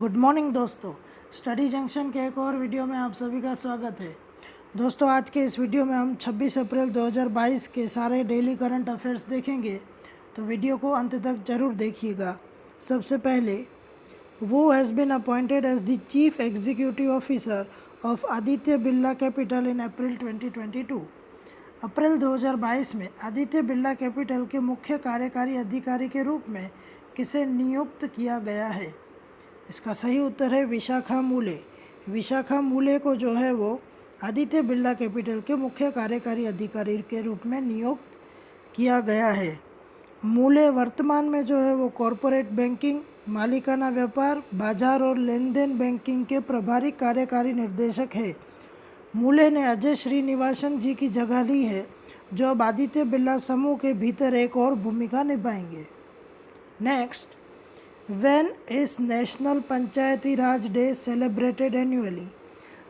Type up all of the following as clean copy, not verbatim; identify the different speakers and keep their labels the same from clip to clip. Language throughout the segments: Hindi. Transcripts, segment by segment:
Speaker 1: गुड मॉर्निंग दोस्तों, स्टडी जंक्शन के एक और वीडियो में आप सभी का स्वागत है। दोस्तों, आज के इस वीडियो में हम 26 अप्रैल 2022 के सारे डेली करंट अफेयर्स देखेंगे, तो वीडियो को अंत तक जरूर देखिएगा। सबसे पहले, वो has been appointed as the chief executive officer of Aditya Birla Capital in April 2022। अप्रैल 2022 में आदित्य बिरला कैपिटल के मुख्य कार्यकारी अधिकारी के रूप में किसे नियुक्त किया गया है? इसका सही उत्तर है विशाखा मूले। विशाखा मूले को जो है वो आदित्य बिरला कैपिटल के मुख्य कार्यकारी अधिकारी के रूप में नियुक्त किया गया है। मूले वर्तमान में जो है वो कॉरपोरेट बैंकिंग, मालिकाना व्यापार, बाजार और लेन देन बैंकिंग के प्रभारी कार्यकारी निर्देशक है। मूले ने अजय श्रीनिवासन जी की जगह ली है, जो अब आदित्य बिरला समूह के भीतर एक और भूमिका निभाएंगे। Next, When is national Panchayati Raj day celebrated annually?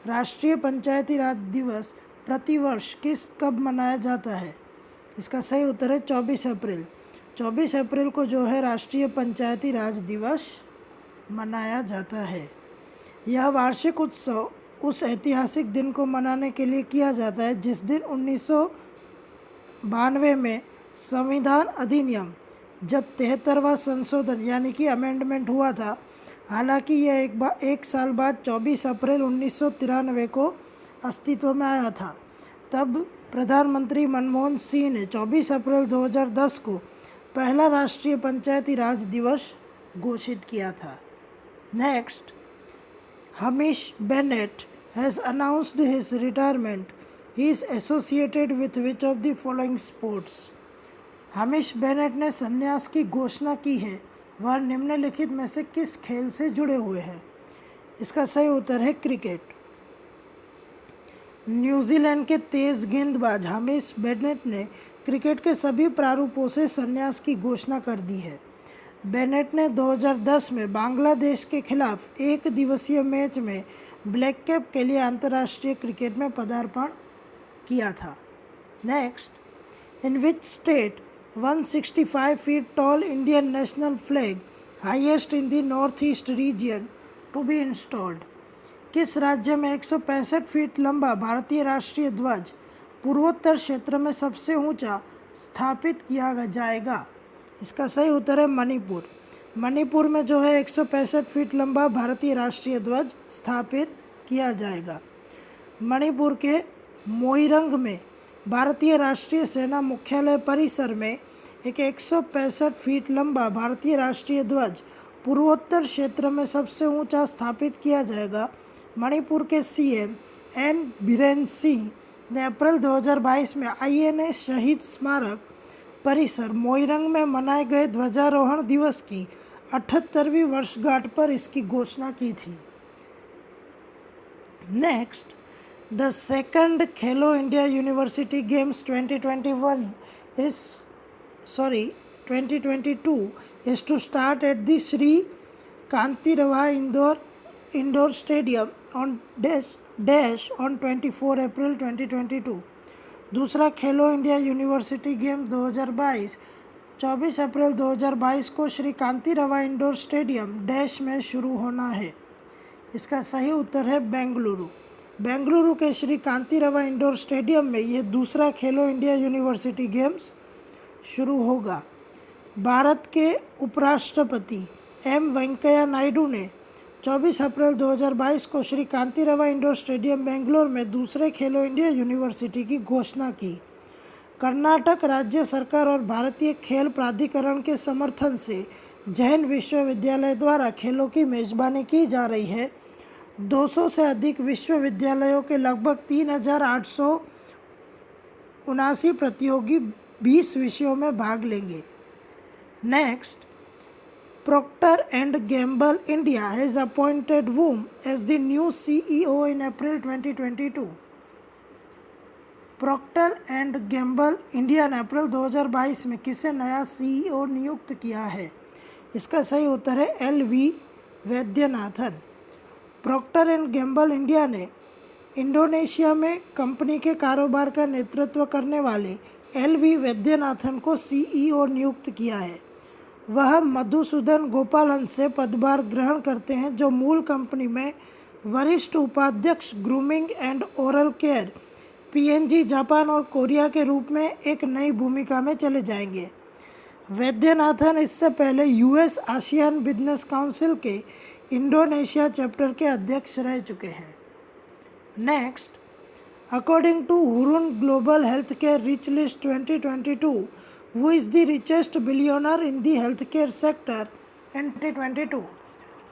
Speaker 1: राष्ट्रीय पंचायती राज दिवस प्रतिवर्ष कब मनाया जाता है? इसका सही उत्तर है 24 अप्रैल। 24 अप्रैल को जो है राष्ट्रीय पंचायती राज दिवस मनाया जाता है। यह वार्षिक उत्सव उस ऐतिहासिक दिन को मनाने के लिए किया जाता है जिस दिन 1992 में संविधान अधिनियम जब 73वां संशोधन यानी कि अमेंडमेंट हुआ था। हालांकि यह एक साल बाद 24 अप्रैल 1993 को अस्तित्व में आया था। तब प्रधानमंत्री मनमोहन सिंह ने 24 अप्रैल 2010 को पहला राष्ट्रीय पंचायती राज दिवस घोषित किया था। Next, Hamish Bennett has announced his retirement. He is associated with which of the following sports? Hamish Bennett ने संन्यास की घोषणा की है, वह निम्नलिखित में से किस खेल से जुड़े हुए हैं? इसका सही उत्तर है क्रिकेट। न्यूजीलैंड के तेज गेंदबाज हमीश बेनेट ने क्रिकेट के सभी प्रारूपों से संन्यास की घोषणा कर दी है। बेनेट ने 2010 में बांग्लादेश के खिलाफ एक दिवसीय मैच में ब्लैक कैप के लिए अंतर्राष्ट्रीय क्रिकेट में पदार्पण किया था। Next, in which state 165 feet tall Indian national flag, highest in the northeast region, to be installed? किस राज्य में 165 फीट लंबा भारतीय राष्ट्रीय ध्वज पूर्वोत्तर क्षेत्र में सबसे ऊंचा स्थापित किया जाएगा? इसका सही उत्तर है मणिपुर। मणिपुर में जो है 165 फीट लंबा भारतीय राष्ट्रीय ध्वज स्थापित किया जाएगा। मणिपुर के मोइरंग में भारतीय राष्ट्रीय सेना मुख्यालय परिसर में एक 165 फीट लंबा भारतीय राष्ट्रीय ध्वज पूर्वोत्तर क्षेत्र में सबसे ऊंचा स्थापित किया जाएगा। मणिपुर के सीएम एन बीरेन सिंह ने अप्रैल 2022 में आईएनए शहीद स्मारक परिसर मोइरंग में मनाए गए ध्वजारोहण दिवस की 78वीं वर्षगांठ पर इसकी घोषणा की थी। Next, The second Khelo India University Games 2022 is to start at the Sri Kanti Rava Indoor Stadium on 24 April 2022। दूसरा खेलो इंडिया यूनिवर्सिटी गेम 2022 24 अप्रैल 2022 को श्री कांति रवा इंडोर स्टेडियम डैश में शुरू होना है। इसका सही उत्तर है बेंगलुरु। बेंगलुरु के श्री कांति रवा इंडोर स्टेडियम में ये दूसरा खेलो इंडिया यूनिवर्सिटी गेम्स शुरू होगा। भारत के उपराष्ट्रपति एम वेंकैया नायडू ने 24 अप्रैल 2022 को श्री कांति रवा इंडोर स्टेडियम बेंगलोर में दूसरे खेलो इंडिया यूनिवर्सिटी की घोषणा की। कर्नाटक राज्य सरकार और भारतीय खेल प्राधिकरण के समर्थन से जैन विश्वविद्यालय द्वारा खेलों की मेजबानी की जा रही है। 200 से अधिक विश्वविद्यालयों के लगभग 3,879 प्रतियोगी 20 विषयों में भाग लेंगे। Next, Procter and Gamble India has appointed whom as the new CEO in April 2022? Procter and Gamble India ने अप्रैल 2022 में किसे नया CEO नियुक्त किया है? इसका सही उत्तर है LV Vaidyanathan. Proctor and Gamble India ने इंडोनेशिया में कंपनी के कारोबार का नेतृत्व करने वाले LV वैद्यनाथन को CEO नियुक्त किया है। वह मधुसूदन गोपालन से पदभार ग्रहण करते हैं, जो मूल कंपनी में वरिष्ठ उपाध्यक्ष grooming and oral care PNG Japan और कोरिया के रूप में एक नई भूमिका में चले जाएंगे। वैद्यनाथन इससे पहले यूएस आसियान बिजनेस काउंसिल के इंडोनेशिया चैप्टर के अध्यक्ष रह चुके हैं। Next, according to Hurun global health care rich list 2022, who is the richest billionaire in the healthcare sector in 2022?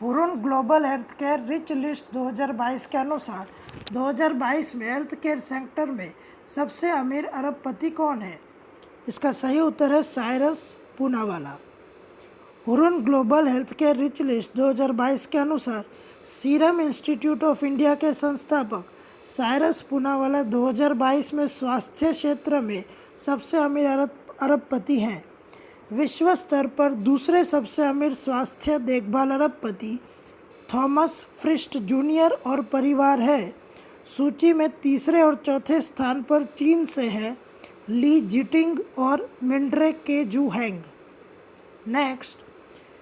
Speaker 1: Hurun global health care rich list 2022 के अनुसार 2022 में हेल्थ केयर सेक्टर में सबसे अमीर अरबपति कौन है? इसका सही उत्तर है Cyrus Poonawalla. Hurun global health care rich list 2022 के अनुसार सीरम इंस्टीट्यूट ऑफ इंडिया के संस्थापक साइरस पूनावाला 2022 में स्वास्थ्य क्षेत्र में सबसे अमीर अरबपति हैं। विश्व स्तर पर दूसरे सबसे अमीर स्वास्थ्य देखभाल अरबपति थॉमस फ्रिस्ट जूनियर और परिवार है। सूची में तीसरे और चौथे स्थान पर चीन से है ली जिटिंग और मिंड्रे के जू हैंग। Next,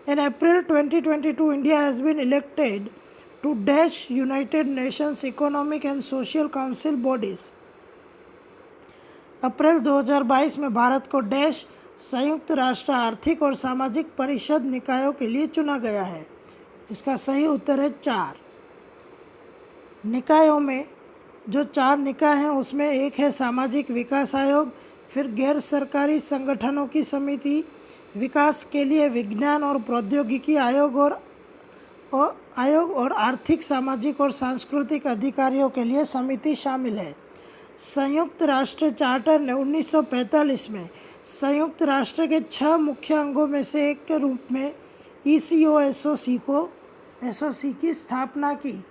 Speaker 1: in April 2022 India has been elected to dash United Nations economic and social council bodies. अप्रैल 2022 में भारत को डैश संयुक्त राष्ट्र आर्थिक और सामाजिक परिषद निकायों के लिए चुना गया है। इसका सही उत्तर है 4 निकायों में। जो 4 निकाय हैं उसमें एक है सामाजिक विकास आयोग, फिर गैर सरकारी संगठनों की समिति, विकास के लिए विज्ञान और प्रौद्योगिकी आयोग और आर्थिक, सामाजिक और सांस्कृतिक अधिकारियों के लिए समिति शामिल है। संयुक्त राष्ट्र चार्टर ने 1945 में संयुक्त राष्ट्र के 6 मुख्य अंगों में से एक के रूप में एसओसी की स्थापना की,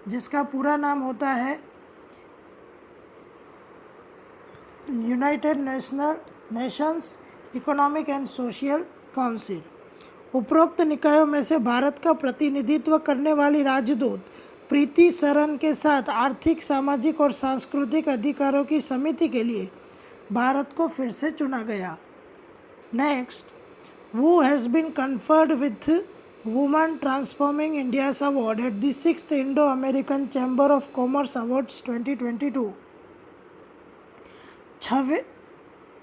Speaker 1: जिसका पूरा नाम होता है United Nations economic and social council. उपरोक्त निकायों में से भारत का प्रतिनिधित्व करने वाली राजदूत प्रीति सरन के साथ आर्थिक, सामाजिक और सांस्कृतिक अधिकारों की समिति के लिए भारत को फिर से चुना गया। Next, who has been conferred with Women Transforming India's Award at the 6th Indo-American Chamber of Commerce Awards 2022।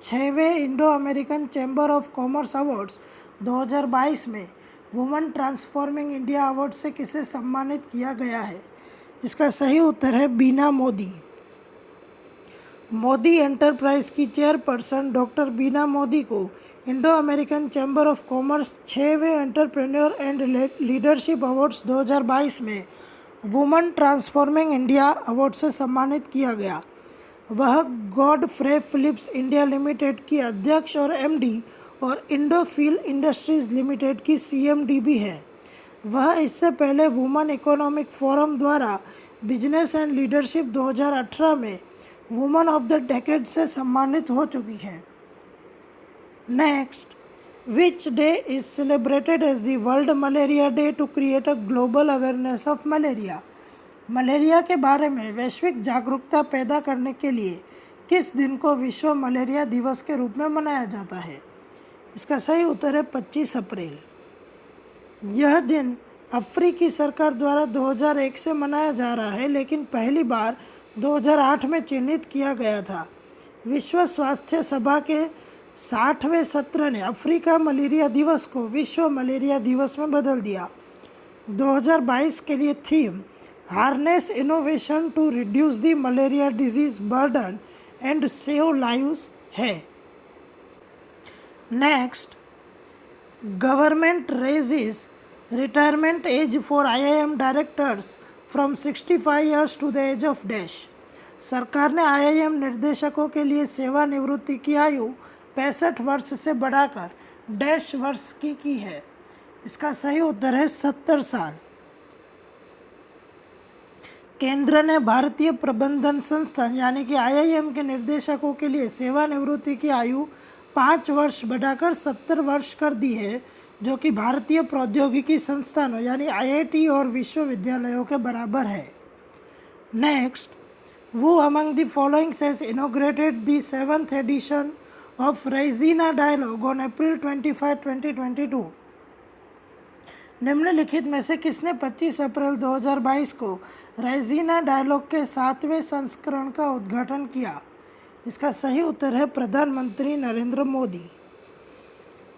Speaker 1: 6वें Indo American chamber of commerce awards 2022 में वुमेन ट्रांसफॉर्मिंग इंडिया अवार्ड से किसे सम्मानित किया गया है? इसका सही उत्तर है बीना मोदी। मोदी एंटरप्राइज की चेयरपर्सन डॉक्टर बीना मोदी को Indo American chamber of commerce 6वें एंटरप्रेन्योर एंड लीडरशिप अवार्ड्स 2022 में वुमेन ट्रांसफॉर्मिंग इंडिया अवार्ड से सम्मानित किया गया। वह गॉडफ्रे फिलिप्स इंडिया लिमिटेड की अध्यक्ष और एमडी और इंडोफिल इंडस्ट्रीज लिमिटेड की सीएमडी भी है। वह इससे पहले वुमेन इकोनॉमिक फोरम द्वारा बिजनेस एंड लीडरशिप 2018 में वुमेन ऑफ द डेकेड से सम्मानित हो चुकी हैं। Next, which day is celebrated as the world malaria day to create a global awareness of malaria. Malaria के बारे में वैश्विक जागरूकता पैदा करने के लिए किस दिन को विश्व मलेरिया दिवस के रूप में मनाया जाता है? इसका सही उत्तर है 25 अप्रैल। यह दिन अफ्रीकी सरकार द्वारा 2001 से मनाया जा रहा है, लेकिन पहली बार 2008 में चिन्हित किया गया था। विश्व स्वास्थ्य सभा के 60वें सत्र ने अफ्रीका मलेरिया दिवस को विश्व मलेरिया दिवस में बदल दिया। 2022 के लिए theme harness innovation to reduce the malaria disease burden and save lives है। Next, government raises retirement age for IIM directors from 65 years to the age of dash. सरकार ने आईआईएम निर्देशकों के लिए सेवानिवृत्ति की आयु 65 वर्ष से बढ़ाकर डैश वर्ष की है। इसका सही उत्तर है 70 साल। केंद्र ने भारतीय प्रबंधन संस्थान यानी कि आईआईएम के निर्देशकों के लिए सेवानिवृत्ति की आयु 5 वर्ष बढ़ाकर 70 वर्ष कर दी है, जो कि भारतीय प्रौद्योगिकी संस्थानों यानी आईआईटी और विश्वविद्यालयों के बराबर है। Next, who among the following has inaugurated the 7th edition of Raisina Dialogue on April 25, 2022. निम्नलिखित में से किसने 25 अप्रैल 2022 को राइजीना डायलॉग के 7वें संस्करण का उद्घाटन किया? इसका सही उत्तर है प्रधानमंत्री नरेंद्र मोदी।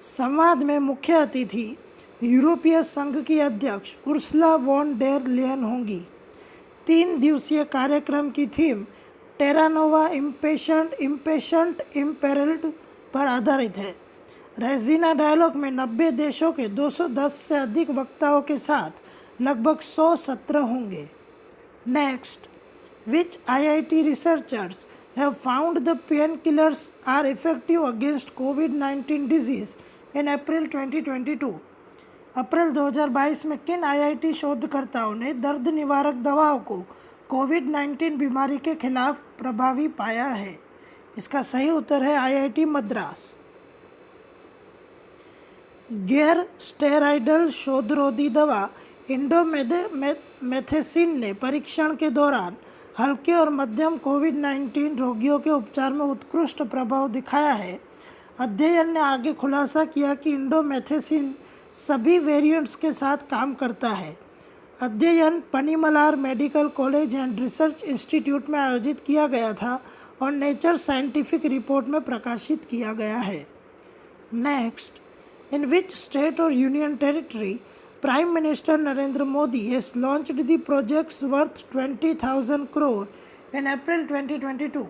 Speaker 1: संवाद में मुख्य अतिथि यूरोपीय संघ की अध्यक्ष उर्सुला वॉन डेर लेयन होंगी। 3 दिवसीय कार्यक्रम की थीम टेरानोवा इम्पेशेंट इम्पेरल्ड पर आधारित है। राइजीना डायलॉग में 90 देशों के 210 से अधिक वक्ताओं के साथ लगभग 100 सत्र होंगे। Next, which IIT researchers have found the painkillers are effective against COVID-19 disease in April 2022. अप्रैल 2022 में किन IIT शोधकर्ताओं ने दर्द निवारक दवाओं को COVID-19 बीमारी के खिलाफ प्रभावी पाया है? इसका सही उत्तर है IIT मद्रास। गैर स्टेरॉयडल शोधरोधी दवा इंडोमेथेसिन ने परीक्षण के दौरान हल्के और मध्यम COVID-19 रोगियों के उपचार में उत्कृष्ट प्रभाव दिखाया है। अध्ययन ने आगे खुलासा किया कि इंडोमेथेसिन सभी वेरिएंट्स के साथ काम करता है। अध्ययन Panimalar medical college and research institute में आयोजित किया गया था और नेचर साइंटिफिक रिपोर्ट में प्रकाशित किया गया है। नेक्स्ट, इन विच स्टेट और union territory Prime Minister Narendra Modi has launched the projects worth 20,000 crore in April 2022.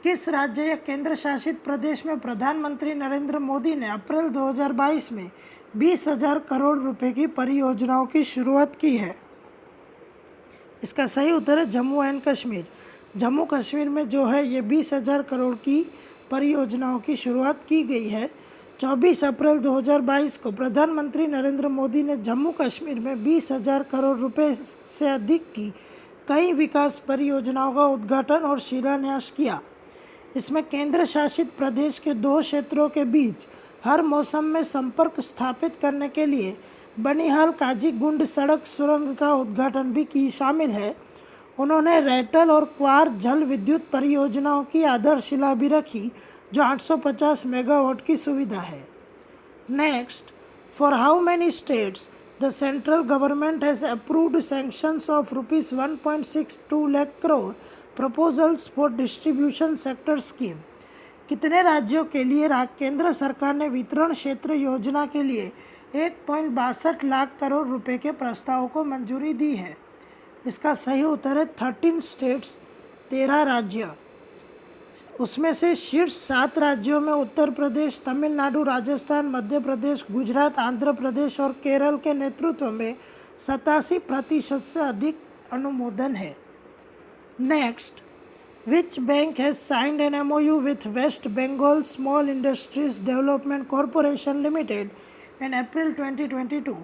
Speaker 1: किस राज्य या केंद्र शासित प्रदेश में प्रधानमंत्री नरेंद्र मोदी ने अप्रैल 2022 में 20,000 करोड़ रुपए की परियोजनाओं की शुरुआत की है? इसका सही उत्तर है जम्मू एंड कश्मीर। जम्मू कश्मीर में जो है ये 20,000 करोड़ की परियोजनाओं की शुरुआत की गई है। 24 अप्रैल 2022 को प्रधानमंत्री नरेंद्र मोदी ने जम्मू कश्मीर में 20,000 करोड़ रुपए से अधिक की कई विकास परियोजनाओं का उद्घाटन और शिलान्यास किया। इसमें केंद्र शासित प्रदेश के 2 क्षेत्रों के बीच हर मौसम में संपर्क स्थापित करने के लिए बनिहाल काजीगुंड सड़क सुरंग का उद्घाटन भी की शामिल है। उन्होंने रैटल और क्वार जल विद्युत परियोजनाओं की आधारशिला भी रखी, जो 850 मेगावाट की सुविधा है। Next, for how many states the central government has approved sanctions of ₹1.62 lakh crore proposals for distribution sector scheme? कितने राज्यों के लिए केंद्र सरकार ने वितरण क्षेत्र योजना के लिए 1.62 लाख करोड़ रुपए के प्रस्तावों को मंजूरी दी है? इसका सही उत्तर है 13 स्टेट्स, 13 राज्य। उसमें से शीर्ष 7 राज्यों में उत्तर प्रदेश, तमिलनाडु, राजस्थान, मध्य प्रदेश, गुजरात, आंध्र प्रदेश और केरल के नेतृत्व में 87% से अधिक अनुमोदन है। Next, which bank has signed an MOU with West Bengal small industries development corporation limited in April 2022?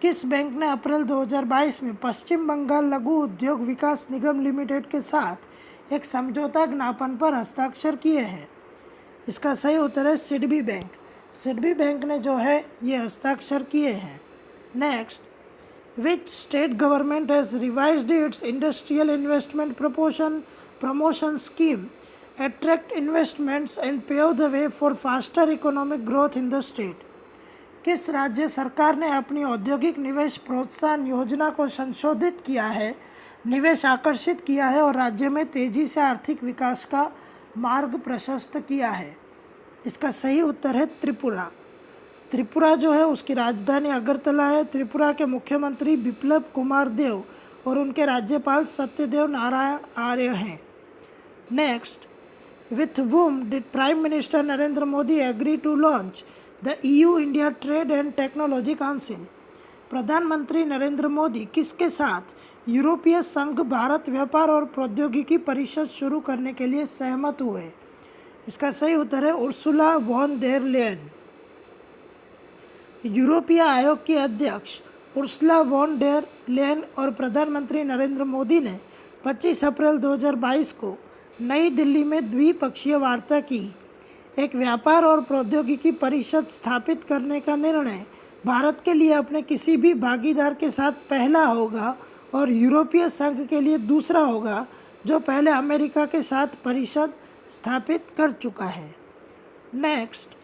Speaker 1: किस बैंक ने अप्रैल 2022 में पश्चिम बंगाल लघु उद्योग विकास निगम लिमिटेड के साथ एक समझौता ज्ञापन पर हस्ताक्षर किए हैं? इसका सही उत्तर है सिडबी बैंक। सिडबी बैंक ने जो है ये हस्ताक्षर किए हैं। Next, which state government has revised its industrial investment promotion scheme attract investments and pave the way for faster economic growth in the state? किस राज्य सरकार ने अपनी औद्योगिक निवेश प्रोत्साहन योजना को संशोधित किया है, निवेश आकर्षित किया है और राज्य में तेजी से आर्थिक विकास का मार्ग प्रशस्त किया है? इसका सही उत्तर है त्रिपुरा। त्रिपुरा जो है उसकी राजधानी अगरतला है। त्रिपुरा के मुख्यमंत्री बिप्लब कुमार देव और उनके राज्यपाल सत्यदेव नारायण आर्य हैं। Next, with whom did Prime Minister Narendra Modi agree to launch the EU India trade and technology council? प्रधानमंत्री नरेंद्र मोदी किसके साथ यूरोपीय संघ भारत व्यापार और प्रौद्योगिकी परिषद शुरू करने के लिए सहमत हुए? इसका सही उत्तर है उर्सुला वॉन डेर लेयन। यूरोपीय आयोग की अध्यक्ष उर्सुला वॉन डेर लेयन और प्रधानमंत्री नरेंद्र मोदी ने 25 अप्रैल 2022 को नई दिल्ली में द्विपक्षीय वार्ता की। एक व्यापार और प्रौद्योगिकी परिषद स्थापित करने का निर्णय भारत के लिए अपने किसी भी भागीदार के साथ पहला होगा और यूरोपीय संघ के लिए दूसरा होगा, जो पहले अमेरिका के साथ परिषद स्थापित कर चुका है। Next,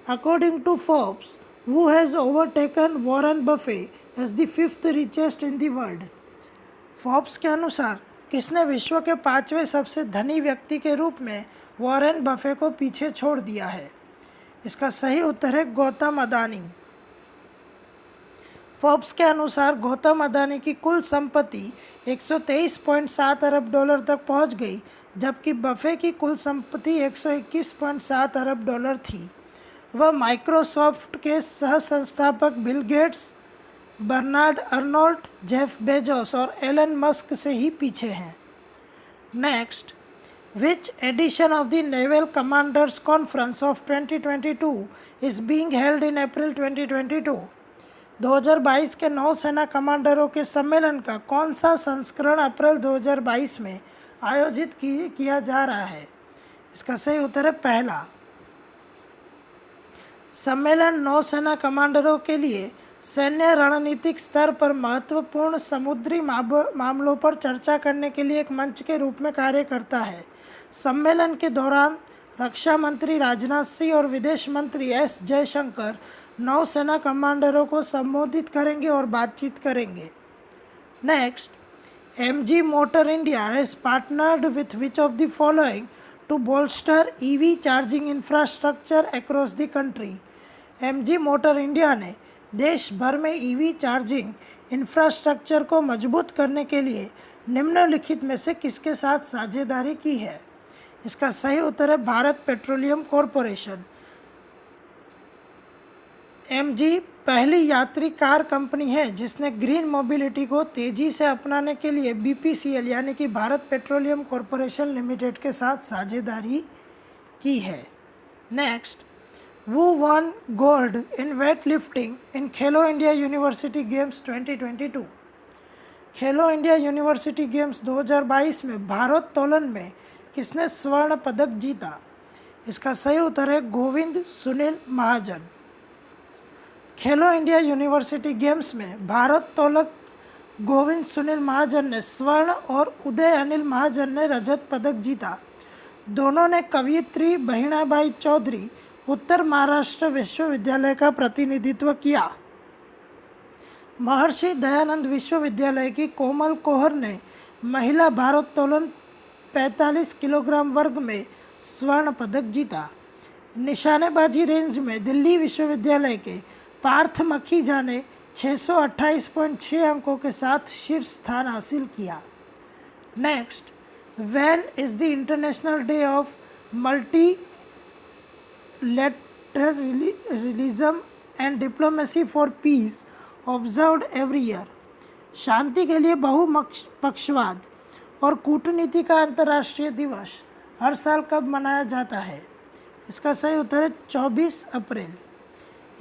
Speaker 1: according to Forbes, who has overtaken Warren Buffett as the fifth richest in the world? Forbes के अनुसार किसने विश्व के पांचवें सबसे धनी व्यक्ति के रूप में वॉरेन बफे को पीछे छोड़ दिया है? इसका सही उत्तर है गौतम अदानी। फोर्ब्स के अनुसार गौतम अदानी की कुल संपत्ति 123.7 अरब डॉलर तक पहुंच गई, जबकि बफे की कुल संपत्ति 121.7 अरब डॉलर थी। वह माइक्रोसॉफ्ट के सह संस्थापक Bill Gates, Bernard Arnault, Jeff Bezos और एलन मस्क से ही पीछे हैं। Next, which edition of the naval commanders conference of 2022 is being held in April 2022? 2022 के नौसेना कमांडरों के सम्मेलन का कौन सा संस्करण अप्रैल 2022 में आयोजित किया जा रहा है? इसका सही उत्तर है पहला। सम्मेलन नौसेना कमांडरों के लिए सैन्य रणनीतिक स्तर पर महत्वपूर्ण समुद्री मामलों पर चर्चा करने के लिए एक मंच के रूप में कार्य करता है। सम्मेलन के दौरान रक्षा मंत्री राजनाथ सिंह और विदेश मंत्री एस जयशंकर नौसेना कमांडरों को संबोधित करेंगे और बातचीत करेंगे। Next, MG Motor India has partnered with which of the following to bolster EV charging infrastructure across the country? MG Motor India ने देश भर में EV चार्जिंग इंफ्रास्ट्रक्चर को मजबूत करने के लिए निम्नलिखित में से किसके साथ साझेदारी की है? इसका सही उत्तर है भारत पेट्रोलियम कॉरपोरेशन। MG पहली यात्री कार कंपनी है जिसने ग्रीन मोबिलिटी को तेजी से अपनाने के लिए BPCL यानी कि भारत पेट्रोलियम कॉरपोरेशन लिमिटेड के साथ साझेदारी की है। Next, Who won gold in weightlifting in Khelo India university games 2022? Khelo India university games 2022 में भारोत्तोलन में किसने स्वर्ण पदक जीता? इसका सही उत्तर है गोविंद सुनील महाजन। खेलो इंडिया यूनिवर्सिटी गेम्स में भारोत्तोलक गोविंद सुनील महाजन ने स्वर्ण और उदय अनिल महाजन ने रजत पदक जीता। दोनों ने कवयित्री बहिणाबाई चौधरी उत्तर महाराष्ट्र विश्वविद्यालय का प्रतिनिधित्व किया। महर्षि दयानंद विश्वविद्यालय की कोमल कोहर ने महिला भारोत्तोलन 45 किलोग्राम वर्ग में स्वर्ण पदक जीता। निशानेबाजी रेंज में दिल्ली विश्वविद्यालय के पार्थ मखीजा ने 628.6 अंकों के साथ शीर्ष स्थान हासिल किया। Next, when is the international day of multi lateralism and diplomacy for peace observed every year? शांति के लिए बहुपक्षवाद और कूटनीति का अंतर्राष्ट्रीय दिवस हर साल कब मनाया जाता है? इसका सही उत्तर है 24 अप्रैल।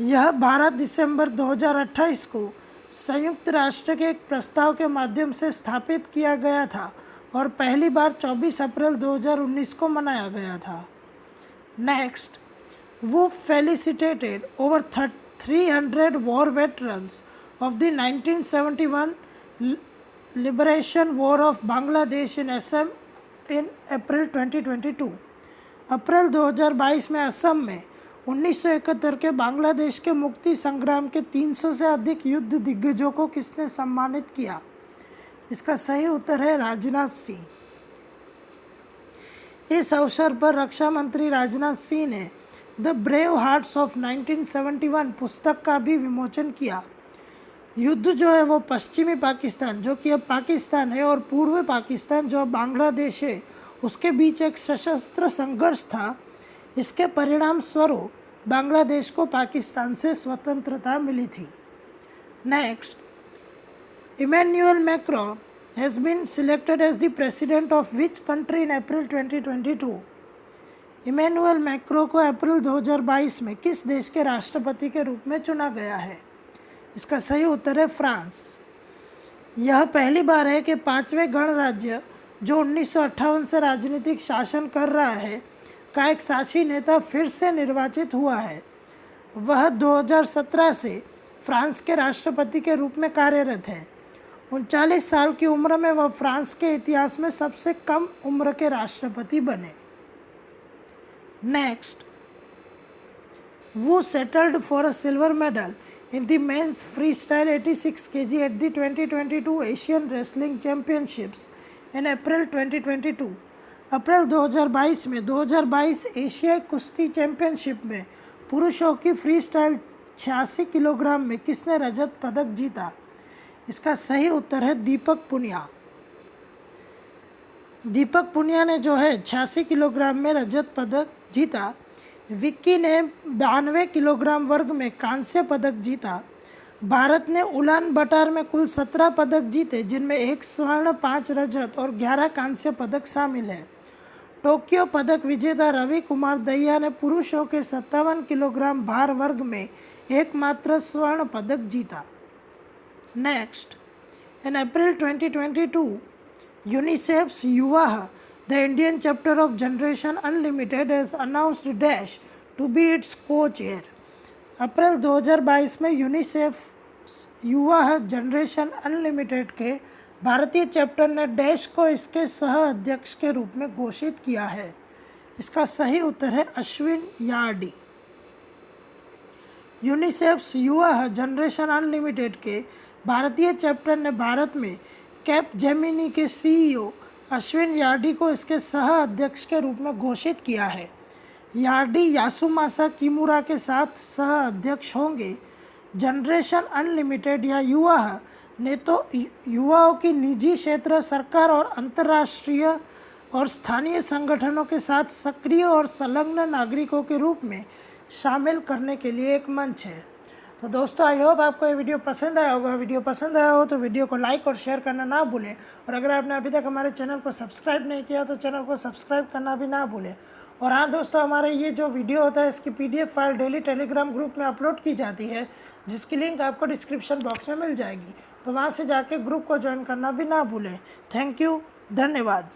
Speaker 1: यह 12 दिसंबर 2028 को संयुक्त राष्ट्र के एक प्रस्ताव के माध्यम से स्थापित किया गया था और पहली बार 24 अप्रैल 2019 को मनाया गया था। Next, who felicitated over 300 war veterans of the 1971 Liberation War of Bangladesh in Assam in April 2022? अप्रैल 2022 में असम में 1971 के बांग्लादेश के मुक्ति संग्राम के 300 से अधिक युद्ध दिग्गजों को किसने सम्मानित किया? इसका सही उत्तर है राजनाथ सिंह। इस अवसर पर रक्षा मंत्री राजनाथ सिंह ने द ब्रेव हार्ट्स ऑफ 1971 पुस्तक का भी विमोचन किया। युद्ध जो है वो पश्चिमी पाकिस्तान जो कि अब पाकिस्तान है और पूर्वी पाकिस्तान जो अब बांग्लादेश है उसके बीच एक सशस्त्र संघर्ष था। इसके परिणाम स्वरूप बांग्लादेश को पाकिस्तान से स्वतंत्रता मिली थी। Next, Emmanuel Macron has been selected as the president of which country in April 2022? Emmanuel Macron को अप्रैल 2022 में किस देश के राष्ट्रपति के रूप में चुना गया है? इसका सही उत्तर है फ्रांस। यह पहली बार है कि पांचवें गणराज्य जो 1958 से राजनीतिक शासन कर रहा है का एक शासी नेता फिर से निर्वाचित हुआ है। वह 2017 से फ्रांस के राष्ट्रपति के रूप में कार्यरत है। 39 साल की उम्र में वह फ्रांस के इतिहास में सबसे कम उम्र के राष्ट्रपति बने। Next, who settled for a silver medal in the men's freestyle 86 kg at the 2022 Asian Wrestling Championships in April 2022। अप्रैल 2022 में 2022 एशियाई कुश्ती चैंपियनशिप में पुरुषों की फ्री स्टाइल 86 किलोग्राम में किसने रजत पदक जीता? इसका सही उत्तर है दीपक पुनिया। दीपक पुनिया ने जो है 86 किलोग्राम में रजत पदक जीता। विक्की ने 92 किलोग्राम वर्ग में कांस्य पदक जीता। भारत ने उलान बटार में कुल 17 पदक जीते, जिनमें 1 स्वर्ण, 5 रजत और 11 कांस्य पदक शामिल है। टोक्यो पदक विजेता रवि कुमार दहिया ने पुरुषों के 57 किलोग्राम भार वर्ग में एकमात्र स्वर्ण पदक जीता। Next, in April 2022 UNICEF's Yuva, the Indian chapter of Generation Unlimited, has announced Dash to be its co-chair। अप्रैल 2022 में यूनिसेफ युवा जनरेशन अनलिमिटेड के भारतीय चैप्टर ने डैश को इसके सह अध्यक्ष के रूप में घोषित किया है। इसका सही उत्तर है अश्विन यार्डी। यूनिसेफ युवा जनरेशन अनलिमिटेड के भारतीय चैप्टर ने भारत में कैप जेमिनी के CEO अश्विन यार्डी को इसके सह अध्यक्ष के रूप में घोषित किया है। यार्डी यासुमासा किमुरा के साथ सह अध्यक्ष होंगे। जनरेशन अनलिमिटेड या युवा ने तो युवाओं की निजी क्षेत्र, सरकार और अंतर्राष्ट्रीय और स्थानीय संगठनों के साथ सक्रिय और संलग्न नागरिकों के रूप में शामिल करने के लिए एक मंच है। तो दोस्तों, आई होप आपको ये वीडियो पसंद आया होगा। वीडियो पसंद आया हो तो वीडियो को लाइक और शेयर करना ना भूलें, और अगर आपने अभी तक हमारे चैनल को सब्सक्राइब नहीं किया तो चैनल को सब्सक्राइब करना भी ना भूलें। और हाँ दोस्तों, हमारे ये जो वीडियो होता है इसकी PDF file daily Telegram group में अपलोड की जाती है, जिसकी लिंक आपको डिस्क्रिप्शन बॉक्स में मिल जाएगी। तो वहाँ से जाके ग्रुप को ज्वाइन करना भी ना भूलें। थैंक यू, धन्यवाद।